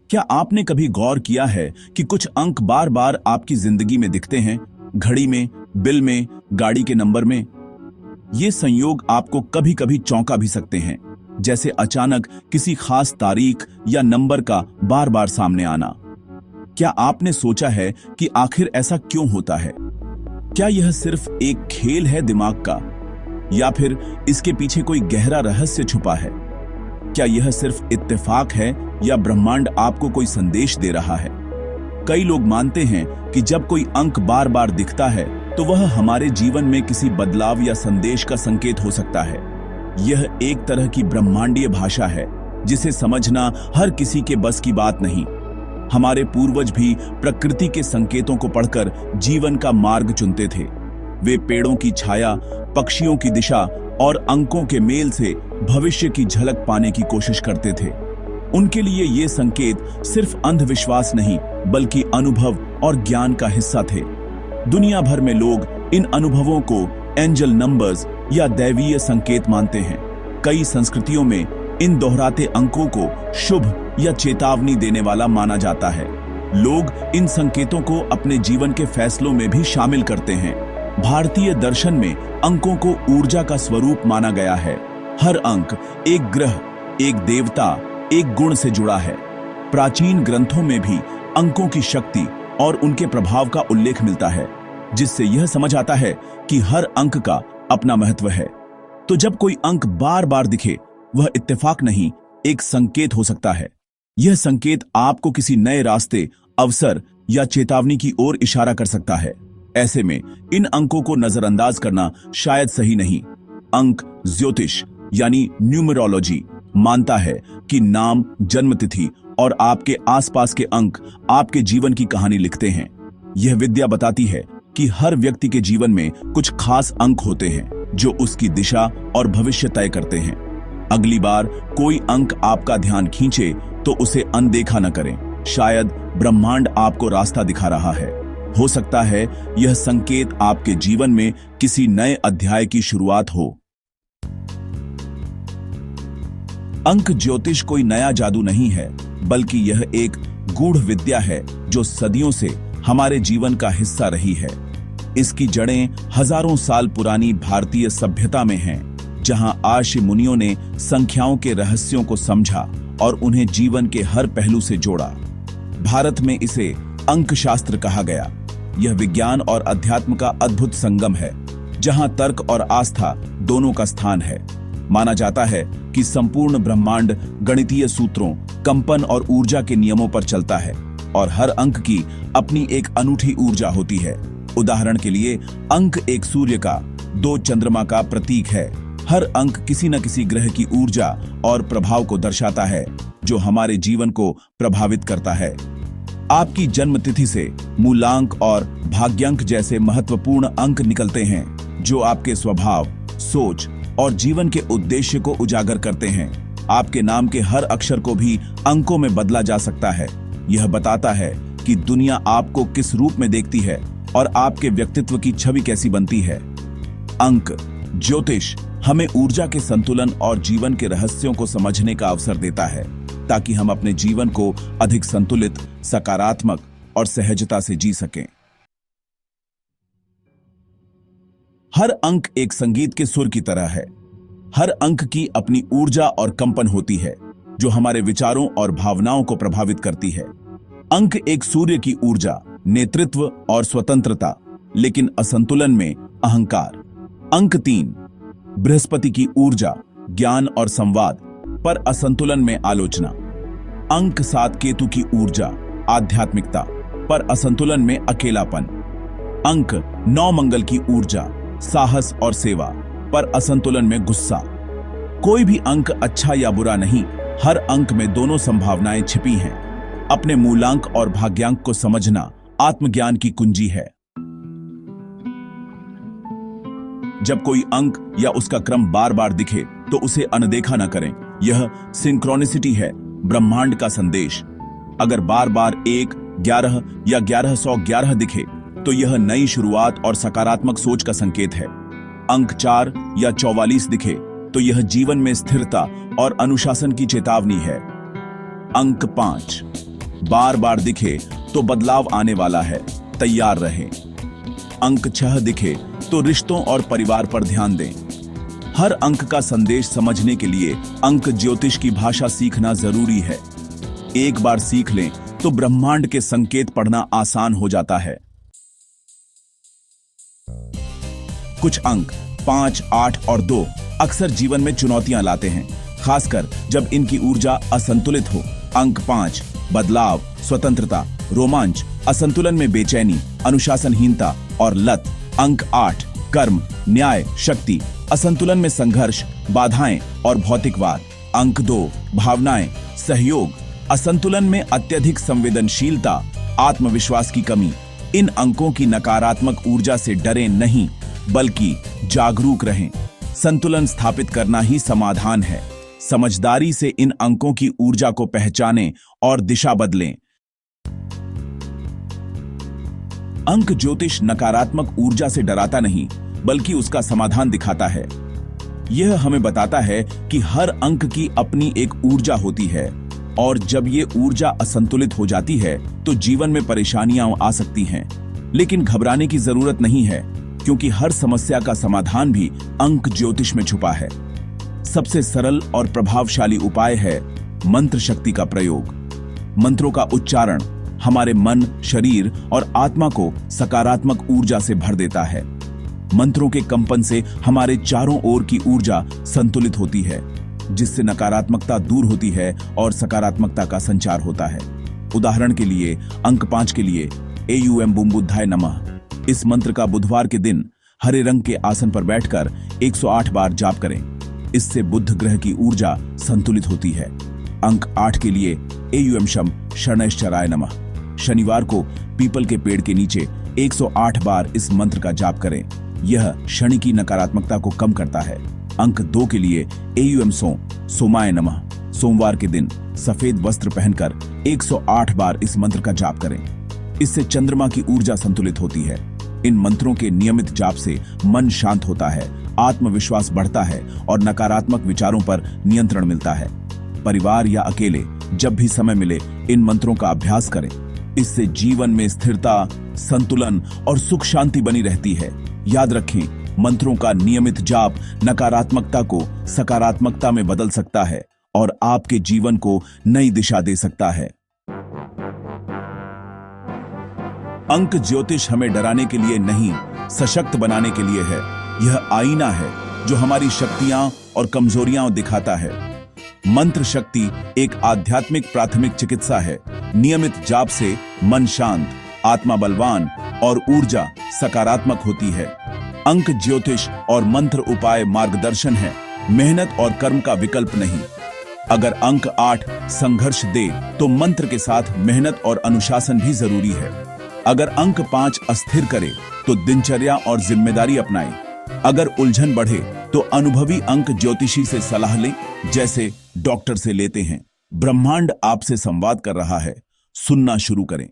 क्या आपने कभी गौर किया है कि कुछ अंक बार बार आपकी जिंदगी में दिखते हैं? घड़ी में, बिल में, गाड़ी के नंबर में। ये संयोग आपको कभी कभी चौंका भी सकते हैं, जैसे अचानक किसी खास तारीख या नंबर का बार बार सामने आना। क्या आपने सोचा है कि आखिर ऐसा क्यों होता है? क्या यह सिर्फ एक खेल है दिमाग का, या फिर इसके पीछे कोई गहरा रहस्य छुपा है? क्या यह सिर्फ इत्तेफाक है या ब्रह्मांड आपको कोई संदेश दे रहा है? कई लोग मानते हैं कि जब कोई अंक बार बार दिखता है तो वह हमारे जीवन में किसी बदलाव या संदेश का संकेत हो सकता है। यह एक तरह की ब्रह्मांडीय भाषा है जिसे समझना हर किसी के बस की बात नहीं। हमारे पूर्वज भी प्रकृति के संकेतों को पढ़कर जीवन का मार्ग चुनते थे। वे पेड़ों की छाया, पक्षियों की दिशा और अंकों के मेल से भविष्य की झलक पाने की कोशिश करते थे। उनके लिए ये संकेत सिर्फ अंधविश्वास नहीं, बल्कि अनुभव और ज्ञान का हिस्सा थे। दुनिया भर में लोग इन अनुभवों को एंजल नंबर्स या दैवीय संकेत मानते हैं। कई संस्कृतियों में इन दोहराते अंकों को शुभ या चेतावनी देने वाला माना जाता है। लोग इन संकेतों को अपने जीवन के फैसलों में भी शामिल करते हैं। भारतीय दर्शन में अंकों को ऊर्जा का स्वरूप माना गया है। हर अंक एक ग्रह, एक देवता, एक गुण से जुड़ा है। प्राचीन ग्रंथों में भी अंकों की शक्ति और उनके प्रभाव का उल्लेख मिलता है, जिससे यह समझ आता है कि हर अंक का अपना महत्व है। तो जब कोई अंक बार बार दिखे, वह इत्तेफाक नहीं, एक संकेत हो सकता है। यह संकेत आपको किसी नए रास्ते, अवसर या चेतावनी की ओर इशारा कर सकता है। ऐसे में इन अंकों को नजरअंदाज करना शायद सही नहीं। अंक ज्योतिष यानी न्यूमरोलॉजी मानता है कि नाम, जन्मतिथि और आपके आसपास के अंक आपके जीवन की कहानी लिखते हैं। यह विद्या बताती है कि हर व्यक्ति के जीवन में कुछ खास अंक होते हैं जो उसकी दिशा और भविष्य तय करते हैं। अगली बार कोई अंक आपका ध्यान खींचे तो उसे अनदेखा न करें। शायद ब्रह्मांड आपको रास्ता दिखा रहा है। हो सकता है यह संकेत आपके जीवन में किसी नए अध्याय की शुरुआत हो। अंक ज्योतिष कोई नया जादू नहीं है, बल्कि यह एक गूढ़ विद्या है जो सदियों से हमारे जीवन का हिस्सा रही है। इसकी जड़ें हजारों साल पुरानी भारतीय सभ्यता में हैं, जहां आर्षि मुनियों ने संख्याओं के रहस्यों को समझा और उन्हें जीवन के हर पहलू से जोड़ा। भारत में इसे अंकशास्त्र कहा गया। यह विज्ञान और अध्यात्म का अद्भुत संगम है, जहां तर्क और आस्था दोनों का स्थान है। माना जाता है कि संपूर्ण ब्रह्मांड गणितीय सूत्रों, कंपन और ऊर्जा के नियमों पर चलता है और हर अंक की अपनी एक अनूठी ऊर्जा होती है। उदाहरण के लिए, अंक एक सूर्य का, 2 चंद्रमा का प्रतीक है। हर अंक किसी न किसी ग्रह की ऊर्जा और प्रभाव को दर्शाता है, जो हमारे जीवन को प्रभावित करता है। आपकी जन्म तिथि से मूलांक और भाग्यांक जैसे महत्वपूर्ण अंक निकलते हैं, जो आपके स्वभाव, सोच और जीवन के उद्देश्य को उजागर करते हैं। आपके नाम के हर अक्षर को भी अंकों में बदला जा सकता है। यह बताता है कि दुनिया आपको किस रूप में देखती है और आपके व्यक्तित्व की छवि कैसी बनती है। अंक ज्योतिष हमें ऊर्जा के संतुलन और जीवन के रहस्यों को समझने का अवसर देता है, ताकि हम अपने जीवन को अधिक संतुलित, सकारात्मक और सहजता से जी सकें। हर अंक एक संगीत के सुर की तरह है। हर अंक की अपनी ऊर्जा और कंपन होती है, जो हमारे विचारों और भावनाओं को प्रभावित करती है। अंक एक सूर्य की ऊर्जा, नेतृत्व और स्वतंत्रता, लेकिन असंतुलन में अहंकार। अंक 3 बृहस्पति की ऊर्जा, ज्ञान और संवाद, पर असंतुलन में आलोचना। अंक 7 केतु की ऊर्जा, आध्यात्मिकता, पर असंतुलन में अकेलापन। अंक 9 मंगल की ऊर्जा, साहस और सेवा, पर असंतुलन में गुस्सा। कोई भी अंक अच्छा या बुरा नहीं, हर अंक में दोनों संभावनाएं छिपी हैं। अपने मूलांक और भाग्यांक को समझना आत्मज्ञान की कुंजी है। जब कोई अंक या उसका क्रम बार बार दिखे तो उसे अनदेखा न करें। यह सिंक्रोनिसिटी है, ब्रह्मांड का संदेश। अगर बार बार 1, 11 या 1111 दिखे तो यह नई शुरुआत और सकारात्मक सोच का संकेत है। अंक 4 या 44 दिखे तो यह जीवन में स्थिरता और अनुशासन की चेतावनी है। अंक 5 बार बार दिखे तो बदलाव आने वाला है, तैयार रहें। अंक 6 दिखे तो रिश्तों और परिवार पर ध्यान दें। हर अंक का संदेश समझने के लिए अंक ज्योतिष की भाषा सीखना जरूरी है। एक बार सीख लें तो ब्रह्मांड के संकेत पढ़ना आसान हो जाता है। कुछ अंक 5, 8 और 2 अक्सर जीवन में चुनौतियां लाते हैं, खासकर जब इनकी ऊर्जा असंतुलित हो। अंक 5 बदलाव, स्वतंत्रता, रोमांच, असंतुलन में बेचैनी, अनुशासनहीनता और लत। अंक 8 कर्म, न्याय, शक्ति, असंतुलन में संघर्ष, बाधाएं और भौतिकवाद। अंक 2 भावनाएं, सहयोग, असंतुलन में अत्यधिक संवेदनशीलता, आत्मविश्वास की कमी। इन अंकों की नकारात्मक ऊर्जा से डरें नहीं, बल्कि जागरूक रहें। संतुलन स्थापित करना ही समाधान है। समझदारी से इन अंकों की ऊर्जा को पहचानें और दिशा बदलें। अंक ज्योतिष नकारात्मक ऊर्जा से डराता नहीं, बल्कि उसका समाधान दिखाता है। यह हमें बताता है कि हर अंक की अपनी एक ऊर्जा होती है, और जब ये ऊर्जा असंतुलित हो जाती है तो जीवन में परेशानियां आ सकती हैं। लेकिन घबराने की जरूरत नहीं है, क्योंकि हर समस्या का समाधान भी अंक ज्योतिष में छुपा है। सबसे सरल और प्रभावशाली उपाय है मंत्र शक्ति का प्रयोग। मंत्रों का उच्चारण हमारे मन, शरीर और आत्मा को सकारात्मक ऊर्जा से भर देता है। मंत्रों के कंपन से हमारे चारों ओर की ऊर्जा संतुलित होती है, जिससे नकारात्मकता दूर होती है और सकारात्मकता का संचार होता है। उदाहरण के लिए अंक 5 के लिए एयूएम बुम बुद्धाय नमः। इस मंत्र का बुधवार के दिन हरे रंग के आसन पर बैठकर 108 बार जाप करें। इससे बुध ग्रह की ऊर्जा संतुलित होती है। अंक 8 के लिए एयूएम शम शरणैश्चराय नमः। शनिवार को पीपल के पेड़ के नीचे 108 बार इस मंत्र का जाप करें। यह शनि की नकारात्मकता को कम करता है। अंक 2 के लिए एयूएम सोमाय नमः। सोमवार के दिन सफेद वस्त्र पहनकर 108 बार इस मंत्र का जाप करें। इससे चंद्रमा की ऊर्जा संतुलित होती है। इन मंत्रों के नियमित जाप से मन शांत होता है, आत्मविश्वास बढ़ता है और नकारात्मक विचारों पर नियंत्रण मिलता है। परिवार या अकेले जब भी समय मिले इन मंत्रों का अभ्यास करें। इससे जीवन में स्थिरता, संतुलन और सुख शांति बनी रहती है। याद रखें, मंत्रों का नियमित जाप नकारात्मकता को सकारात्मकता में बदल सकता है और आपके जीवन को नई दिशा दे सकता है। अंक ज्योतिष हमें डराने के लिए नहीं, सशक्त बनाने के लिए है। यह आईना है जो हमारी शक्तियां और कमजोरियां दिखाता है। मंत्र शक्ति एक आध्यात्मिक प्राथमिक चिकित्सा है। नियमित जाप से मन शांत, आत्मा बलवान और ऊर्जा सकारात्मक होती है। अंक ज्योतिष और मंत्र उपाय मार्गदर्शन है, मेहनत और कर्म का विकल्प नहीं। अगर अंक 8 संघर्ष दे तो मंत्र के साथ मेहनत और अनुशासन भी जरूरी है। अगर अंक 5 अस्थिर करे तो दिनचर्या और जिम्मेदारी अपनाएं। अगर उलझन बढ़े तो अनुभवी अंक ज्योतिषी से सलाह लें, जैसे डॉक्टर से लेते हैं। ब्रह्मांड आपसे संवाद कर रहा है, सुनना शुरू करें।